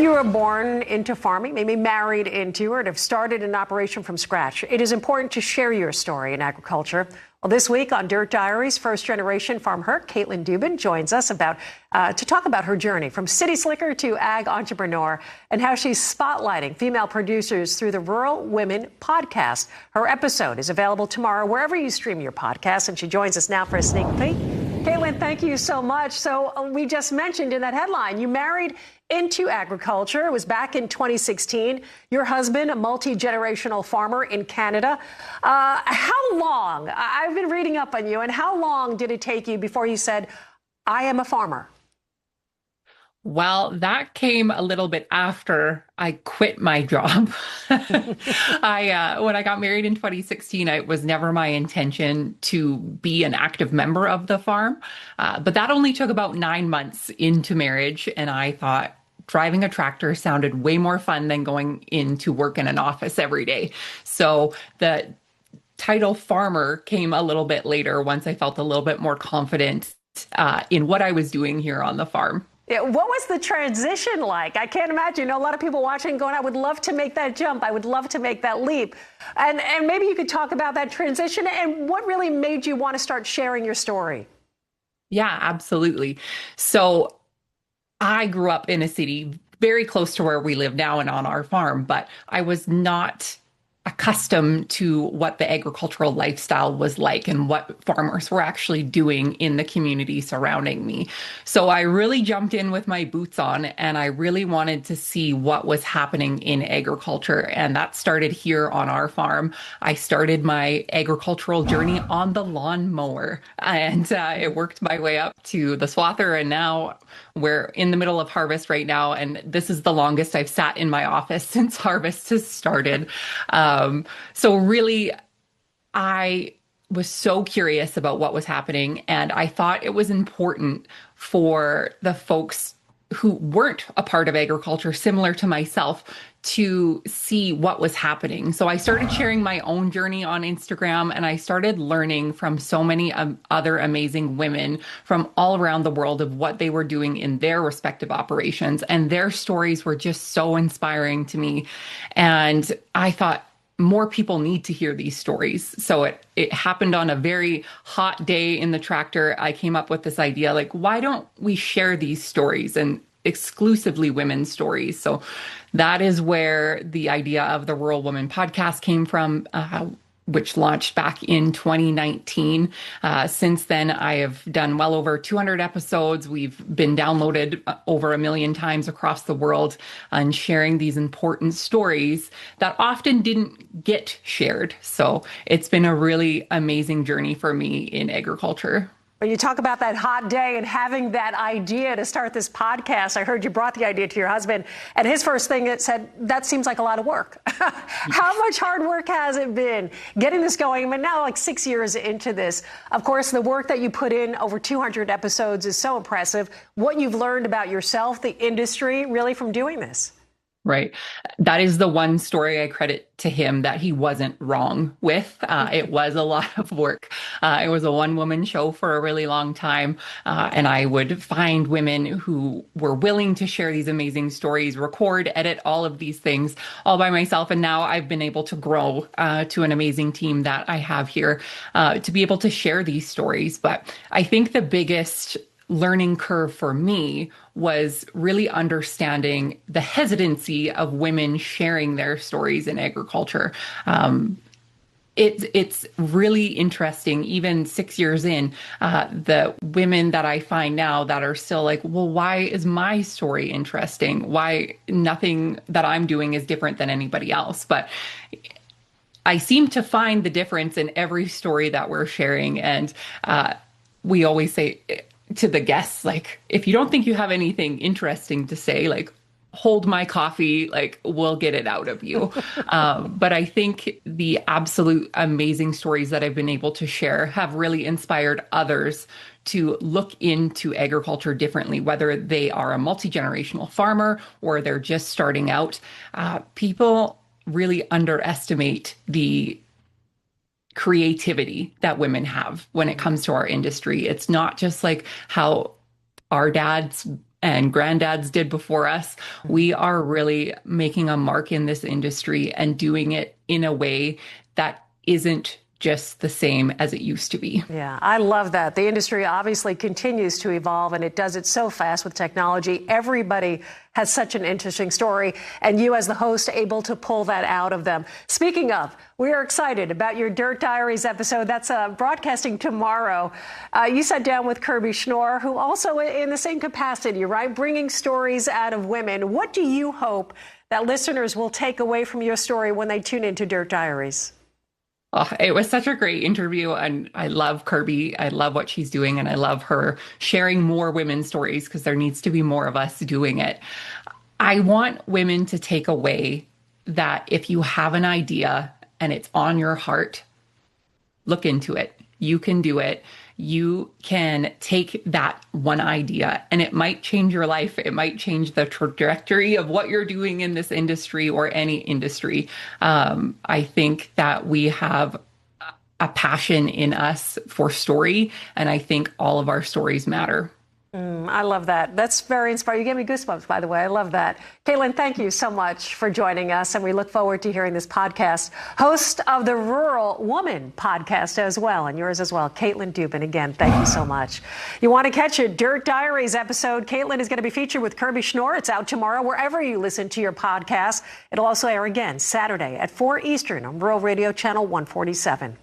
you were born into farming, maybe married into it, have started an operation from scratch. It is important to share your story in agriculture. Well, this week on Dirt Diaries, first-generation FarmHER, Katelyn Duban, joins us to talk about her journey from city slicker to ag entrepreneur and how she's spotlighting female producers through the Rural Women Podcast. Her episode is available tomorrow wherever you stream your podcast, and she joins us now for a sneak peek. Katelyn, thank you so much. So we just mentioned in that headline, you married into agriculture. It was back in 2016. Your husband, a multi-generational farmer in Canada. How long? I've been reading up on you, and how long did it take you before you said, I am a farmer? Well, that came a little bit after I quit my job. When I got married in 2016, it was never my intention to be an active member of the farm. But that only took about 9 months into marriage. And I thought driving a tractor sounded way more fun than going into work in an office every day. So the title farmer came a little bit later once I felt a little bit more confident in what I was doing here on the farm. Yeah, what was the transition like? I can't imagine. A lot of people watching going, I would love to make that jump. I would love to make that leap. And maybe you could talk about that transition and what really made you want to start sharing your story. Yeah, absolutely. So I grew up in a city very close to where we live now and on our farm, but I was not accustomed to what the agricultural lifestyle was like and what farmers were actually doing in the community surrounding me. So I really jumped in with my boots on, and I really wanted to see what was happening in agriculture. And that started here on our farm. I started my agricultural journey on the lawnmower, and it worked my way up to the swather. And now we're in the middle of harvest right now. And this is the longest I've sat in my office since harvest has started. So really, I was so curious about what was happening, and I thought it was important for the folks who weren't a part of agriculture, similar to myself, to see what was happening. So I started sharing my own journey on Instagram, and I started learning from so many other amazing women from all around the world of what they were doing in their respective operations. And their stories were just so inspiring to me. And I thought, more people need to hear these stories. So it happened on a very hot day in the tractor. I came up with this idea, like, why don't we share these stories, and exclusively women's stories? So that is where the idea of the Rural Women Podcast came from, which launched back in 2019. Since then, I have done well over 200 episodes. We've been downloaded over 1 million times across the world, and sharing these important stories that often didn't get shared. So it's been a really amazing journey for me in agriculture. When you talk about that hot day and having that idea to start this podcast, I heard you brought the idea to your husband, and his first thing it said, that seems like a lot of work. How much hard work has it been getting this going? But now, like 6 years into this, of course, the work that you put in, over 200 episodes, is so impressive. What you've learned about yourself, the industry, really from doing this. Right. That is the one story I credit to him that he wasn't wrong with. It was a lot of work. It was a one-woman show for a really long time. And I would find women who were willing to share these amazing stories, record, edit, all of these things all by myself. And now I've been able to grow to an amazing team that I have here to be able to share these stories. But I think the biggest learning curve for me was really understanding the hesitancy of women sharing their stories in agriculture. It's really interesting, even 6 years in, the women that I find now that are still like, well, why is my story interesting? Why nothing that I'm doing is different than anybody else? But I seem to find the difference in every story that we're sharing. And we always say to the guests, like, if you don't think you have anything interesting to say, like, hold my coffee, like, we'll get it out of you. But I think the absolute amazing stories that I've been able to share have really inspired others to look into agriculture differently, whether they are a multi-generational farmer or they're just starting out. People really underestimate the creativity that women have when it comes to our industry. It's not just like how our dads and granddads did before us. We are really making a mark in this industry and doing it in a way that isn't just the same as it used to be. Yeah, I love that. The industry obviously continues to evolve, and it does it so fast with technology. Everybody has such an interesting story, and you as the host able to pull that out of them. Speaking of, we are excited about your Dirt Diaries episode. That's broadcasting tomorrow. You sat down with Kirbe Schnoor, who also in the same capacity, right, bringing stories out of women. What do you hope that listeners will take away from your story when they tune into Dirt Diaries? Oh, it was such a great interview, and I love Kirbe. I love what she's doing, and I love her sharing more women's stories because there needs to be more of us doing it. I want women to take away that if you have an idea and it's on your heart, look into it. You can do it. You can take that one idea and it might change your life. It might change the trajectory of what you're doing in this industry or any industry. I think that we have a passion in us for story, and I think all of our stories matter. I love that. That's very inspiring. You gave me goosebumps, by the way. I love that. Katelyn, thank you so much for joining us, and we look forward to hearing this podcast. Host of the Rural Woman podcast as well, and yours as well, Katelyn Duban. Again, thank you so much. You want to catch a Dirt Diaries episode? Katelyn is going to be featured with Kirbe Schnoor. It's out tomorrow wherever you listen to your podcast. It'll also air again Saturday at 4 Eastern on Rural Radio Channel 147.